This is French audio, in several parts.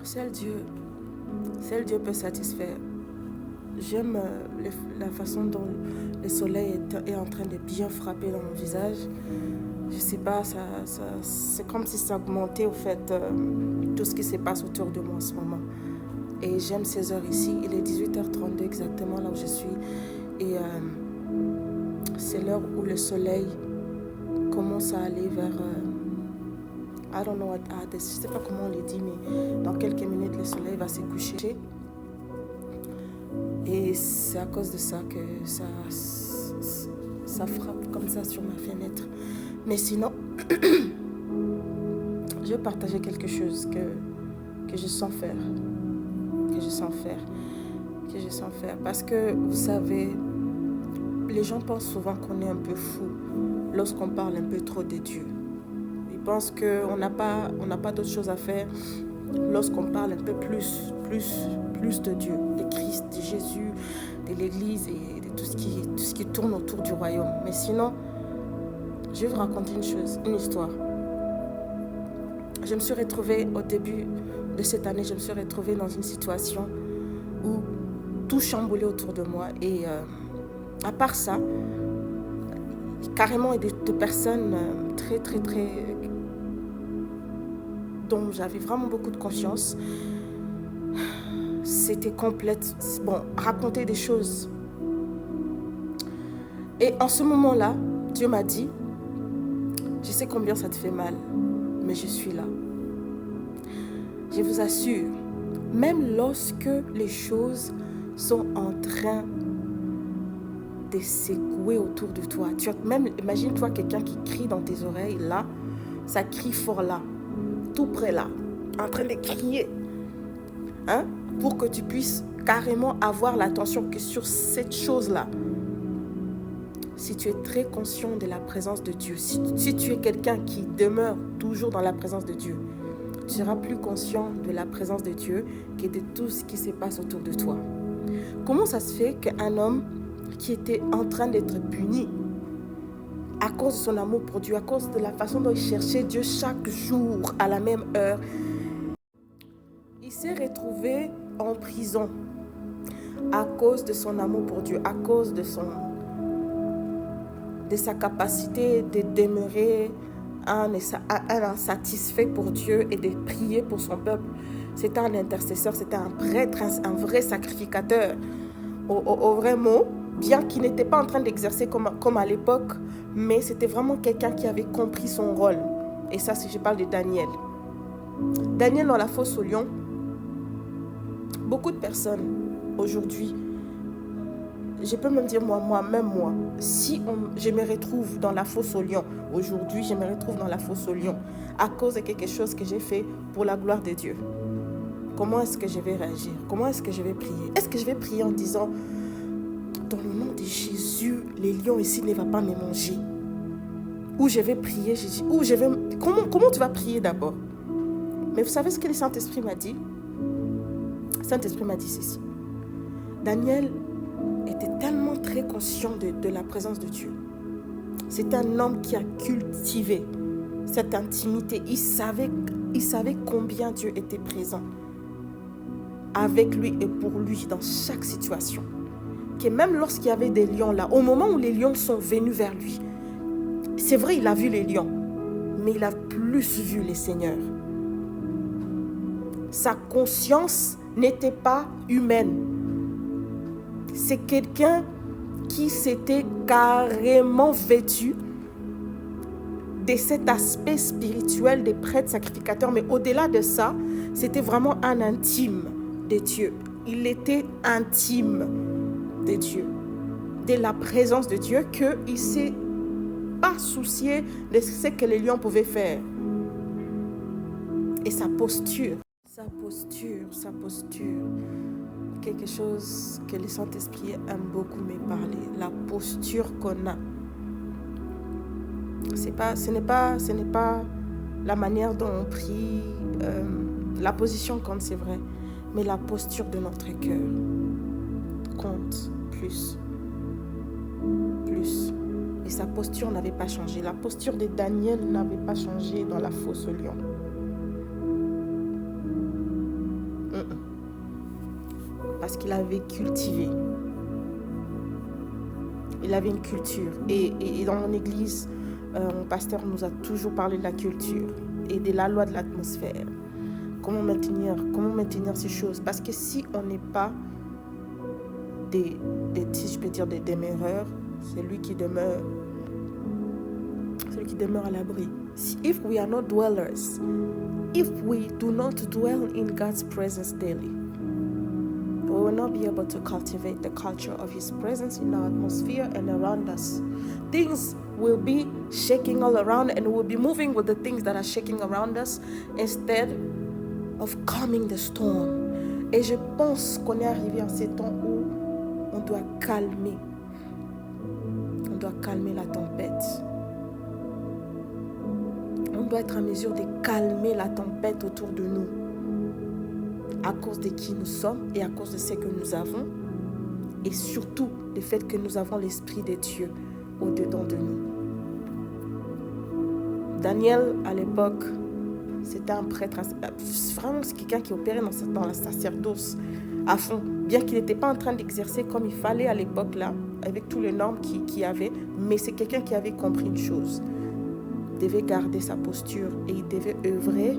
Seul Dieu peut satisfaire. J'aime la façon dont le soleil est en train de bien frapper dans mon visage. Je sais pas, c'est comme si ça augmentait au fait tout ce qui se passe autour de moi en ce moment. Et j'aime ces heures ici. Il est 18h32 exactement là où je suis. Et c'est l'heure où le soleil commence à aller vers... I don't know, je sais pas comment on le dit, mais dans quelques minutes, le soleil va se coucher. Et c'est à cause de ça que ça frappe comme ça sur ma fenêtre. Mais sinon, je vais partager quelque chose que je sens faire. Que je sens faire. Parce que, vous savez, les gens pensent souvent qu'on est un peu fou lorsqu'on parle un peu trop de Dieu. Ils pensent qu'on n'a pas d'autre chose à faire lorsqu'on parle un peu plus de Dieu, de Christ, de Jésus, de l'Église et de tout ce qui tourne autour du royaume. Mais sinon, je vais vous raconter une histoire. Je me suis retrouvée au début de cette année, dans une situation où tout chamboulait autour de moi. Et à part ça, carrément des personnes très dont j'avais vraiment beaucoup de confiance. C'était complète. Bon, raconter des choses. Et en ce moment-là, Dieu m'a dit, je sais combien ça te fait mal, mais je suis là. Je vous assure, même lorsque les choses sont en train de secouer autour de toi, même imagine-toi quelqu'un qui crie dans tes oreilles, là, ça crie fort là, tout près là, en train de crier, hein, pour que tu puisses carrément avoir l'attention que sur cette chose-là. Si tu es très conscient de la présence de Dieu, si tu es quelqu'un qui demeure toujours dans la présence de Dieu, tu seras plus conscient de la présence de Dieu que de tout ce qui se passe autour de toi. Comment ça se fait qu'un homme qui était en train d'être puni à cause de son amour pour Dieu, à cause de la façon dont il cherchait Dieu chaque jour à la même heure, il s'est retrouvé en prison à cause de son amour pour Dieu, à cause de sa capacité de demeurer un insatisfait pour Dieu et de prier pour son peuple. C'était un intercesseur, c'était un prêtre, un vrai sacrificateur, au vrai mot, bien qu'il n'était pas en train d'exercer comme à l'époque, mais c'était vraiment quelqu'un qui avait compris son rôle. Et ça, si je parle de Daniel. Daniel dans la fosse aux lions, beaucoup de personnes aujourd'hui, je peux même dire même moi, si je me retrouve dans la fosse aux lions, aujourd'hui je me retrouve dans la fosse aux lions à cause de quelque chose que j'ai fait pour la gloire de Dieu. Comment est-ce que je vais réagir? Comment est-ce que je vais prier? Est-ce que je vais prier en disant, dans le nom de Jésus, les lions ici ne vont pas me manger? Ou je vais prier, comment tu vas prier d'abord? Mais vous savez ce que le Saint-Esprit m'a dit? Le Saint-Esprit m'a dit ceci. Daniel était tellement très conscient de la présence de Dieu. C'est un homme qui a cultivé cette intimité. Il savait combien Dieu était présent avec lui et pour lui dans chaque situation. Que même lorsqu'il y avait des lions là, au moment où les lions sont venus vers lui, c'est vrai, il a vu les lions, mais il a plus vu les seigneurs. Sa conscience n'était pas humaine. C'est quelqu'un qui s'était carrément vêtu de cet aspect spirituel des prêtres sacrificateurs. Mais au-delà de ça, c'était vraiment un intime de Dieu. Il était intime de Dieu, de la présence de Dieu, qu'il ne s'est pas soucié de ce que les lions pouvaient faire. Et sa posture, quelque chose que le Saint-Esprit aime beaucoup me parler, la posture qu'on a. Ce n'est pas la manière dont on prie, la position compte, c'est vrai, mais la posture de notre cœur compte plus. Et sa posture n'avait pas changé. La posture de Daniel n'avait pas changé dans la fosse aux lions. Parce qu'il avait cultivé. Il avait une culture. Et dans mon église, mon pasteur nous a toujours parlé de la culture et de la loi de l'atmosphère. Comment maintenir ces choses. Parce que si on n'est pas si je peux dire des demeureurs, c'est lui qui demeure à l'abri. If we are not dwellers, if we do not dwell in God's presence daily, we will not be able to cultivate the culture of His presence in our atmosphere and around us. Things will be shaking all around, and we'll be moving with the things that are shaking around us instead of calming the storm. Et je pense qu'on est arrivé en ces temps où on doit calmer la tempête. On doit être en mesure de calmer la tempête autour de nous à cause de qui nous sommes et à cause de ce que nous avons, et surtout le fait que nous avons l'Esprit de Dieu au-dedans de nous. Daniel, à l'époque, c'était un prêtre, vraiment c'est quelqu'un qui opérait dans la sacerdoce à fond, bien qu'il n'était pas en train d'exercer comme il fallait à l'époque là, avec tous les normes qu'il y avait, mais c'est quelqu'un qui avait compris une chose. Il devait garder sa posture et il devait œuvrer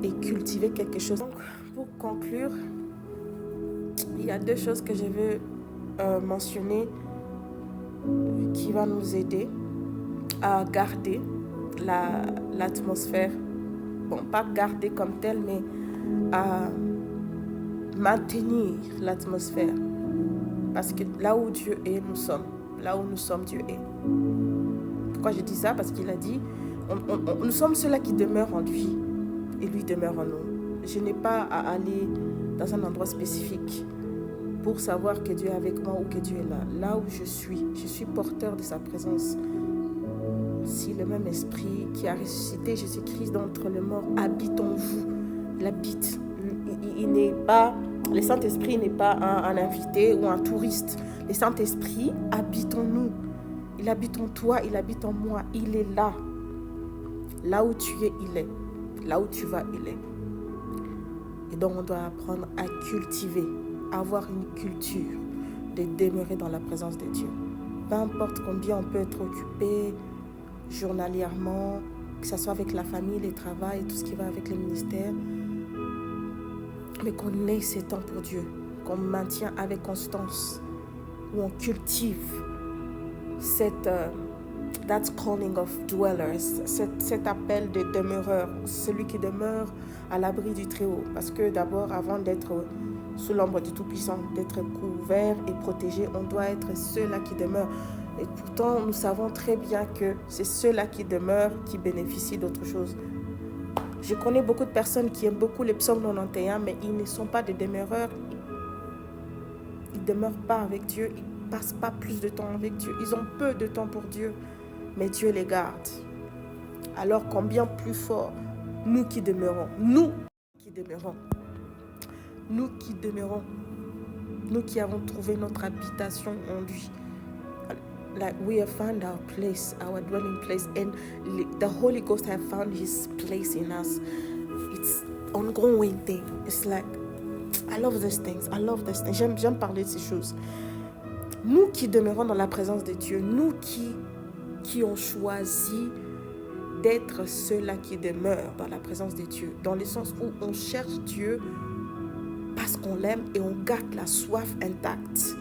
et cultiver quelque chose. Donc, pour conclure, il y a 2 choses que je veux mentionner qui vont nous aider à garder l'atmosphère. Bon, pas garder comme telle, mais à maintenir l'atmosphère. Parce que là où Dieu est, nous sommes. Là où nous sommes, Dieu est. Pourquoi je dis ça? Parce qu'il a dit, nous sommes ceux-là qui demeurent en lui et lui demeure en nous. Je n'ai pas à aller dans un endroit spécifique pour savoir que Dieu est avec moi ou que Dieu est là. Là où je suis porteur de sa présence. Si le même esprit qui a ressuscité Jésus-Christ d'entre les morts habite en vous, il habite. Il n'est pas, le Saint-Esprit n'est pas un invité ou un touriste. Le Saint-Esprit habite en nous. Il habite en toi, il habite en moi. Il est là. Là où tu es, il est. Là où tu vas, il est. Et donc, on doit apprendre à cultiver, avoir une culture de demeurer dans la présence de Dieu. Peu importe combien on peut être occupé journalièrement, que ce soit avec la famille, le travail, tout ce qui va avec le ministère, mais qu'on ait ces temps pour Dieu, qu'on maintient avec constance, où on cultive that calling of dwellers, cet appel de demeureur, celui qui demeure à l'abri du Très-Haut. Parce que d'abord, avant d'être sous l'ombre du Tout-Puissant, d'être couvert et protégé, on doit être ceux-là qui demeurent. Et pourtant, nous savons très bien que c'est ceux-là qui demeurent qui bénéficient d'autre chose. Je connais beaucoup de personnes qui aiment beaucoup les psaumes 91, mais ils ne sont pas des demeureurs. Ils ne demeurent pas avec Dieu, ils ne passent pas plus de temps avec Dieu. Ils ont peu de temps pour Dieu, mais Dieu les garde. Alors combien plus fort, nous qui demeurons, nous qui avons trouvé notre habitation en lui. Like we have found our place, our dwelling place, and the Holy Ghost have found His place in us. It's ongoing thing. It's like, I love these things. J'aime parler de ces choses. Nous qui demeurons dans la présence de Dieu, nous qui ont choisi d'être ceux-là qui demeurent dans la présence de Dieu, dans le sens où on cherche Dieu parce qu'on l'aime et on garde la soif intacte.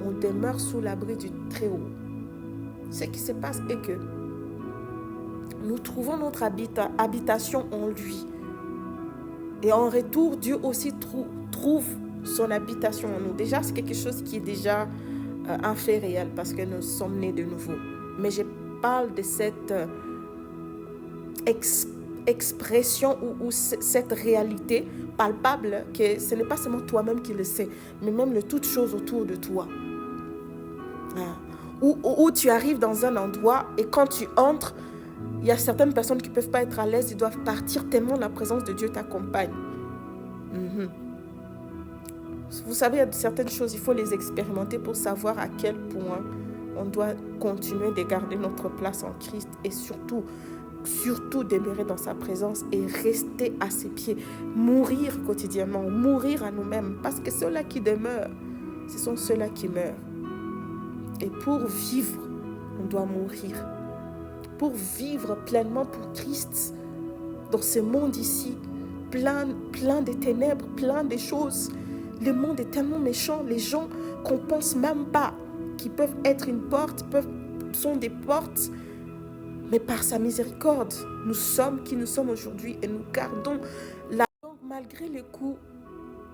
On demeure sous l'abri du Très-Haut. Ce qui se passe est que nous trouvons notre habitation en lui. Et en retour, Dieu aussi trouve son habitation en nous. Déjà, c'est quelque chose qui est déjà un fait réel parce que nous sommes nés de nouveau. Mais je parle de cette expression ou cette réalité palpable que ce n'est pas seulement toi-même qui le sais, mais même toutes choses autour de toi. Où tu arrives dans un endroit et quand tu entres, il y a certaines personnes qui ne peuvent pas être à l'aise, ils doivent partir tellement la présence de Dieu t'accompagne. Vous savez, il y a certaines choses, il faut les expérimenter pour savoir à quel point on doit continuer de garder notre place en Christ et surtout surtout demeurer dans sa présence et rester à ses pieds, mourir quotidiennement, mourir à nous-mêmes, parce que ceux-là qui demeurent, ce sont ceux-là qui meurent. Et pour vivre, on doit mourir. Pour vivre pleinement pour Christ, dans ce monde ici, plein de ténèbres, plein de choses. Le monde est tellement méchant, les gens qu'on ne pense même pas, qui peuvent être une porte, sont des portes, mais par sa miséricorde, nous sommes qui nous sommes aujourd'hui et nous gardons la... Donc malgré les coups,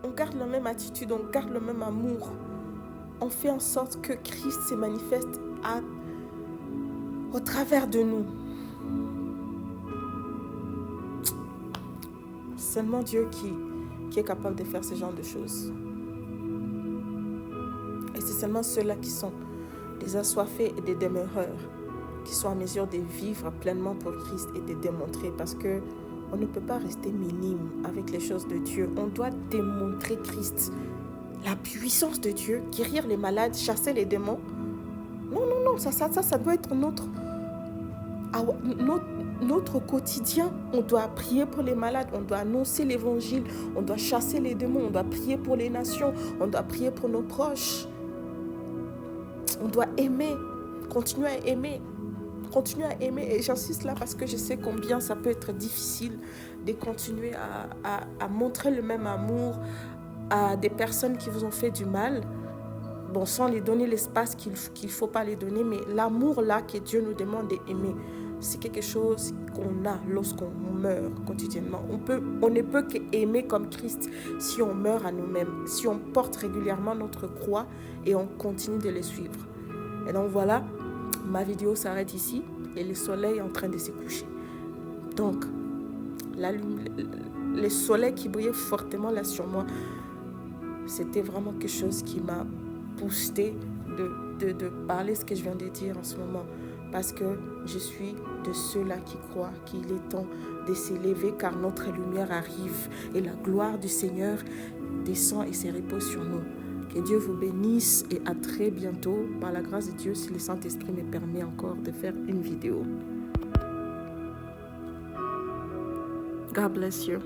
on garde la même attitude, on garde le même amour. On fait en sorte que Christ se manifeste au travers de nous. Seulement Dieu qui est capable de faire ce genre de choses. Et c'est seulement ceux-là qui sont des assoiffés et des demeureurs qui sont en mesure de vivre pleinement pour Christ et de démontrer, parce que on ne peut pas rester minime avec les choses de Dieu. On doit démontrer Christ, la puissance de Dieu, guérir les malades, chasser les démons. Non, ça doit être notre quotidien. On doit prier pour les malades, on doit annoncer l'évangile, on doit chasser les démons, on doit prier pour les nations, on doit prier pour nos proches. On doit aimer, continuer à aimer. Et j'insiste là parce que je sais combien ça peut être difficile de continuer à montrer le même amour à des personnes qui vous ont fait du mal, bon, sans les donner l'espace qu'il ne faut pas les donner, mais l'amour là que Dieu nous demande d'aimer, c'est quelque chose qu'on a lorsqu'on meurt quotidiennement. On ne peut qu'aimer comme Christ si on meurt à nous-mêmes, si on porte régulièrement notre croix et on continue de les suivre. Et donc voilà, ma vidéo s'arrête ici et le soleil est en train de se coucher. Donc, le soleil qui brillait fortement là sur moi, c'était vraiment quelque chose qui m'a boosté de parler ce que je viens de dire en ce moment. Parce que je suis de ceux-là qui croient qu'il est temps de s'élever car notre lumière arrive et la gloire du Seigneur descend et se repose sur nous. Que Dieu vous bénisse et à très bientôt, par la grâce de Dieu, si le Saint-Esprit me permet encore de faire une vidéo. God bless you.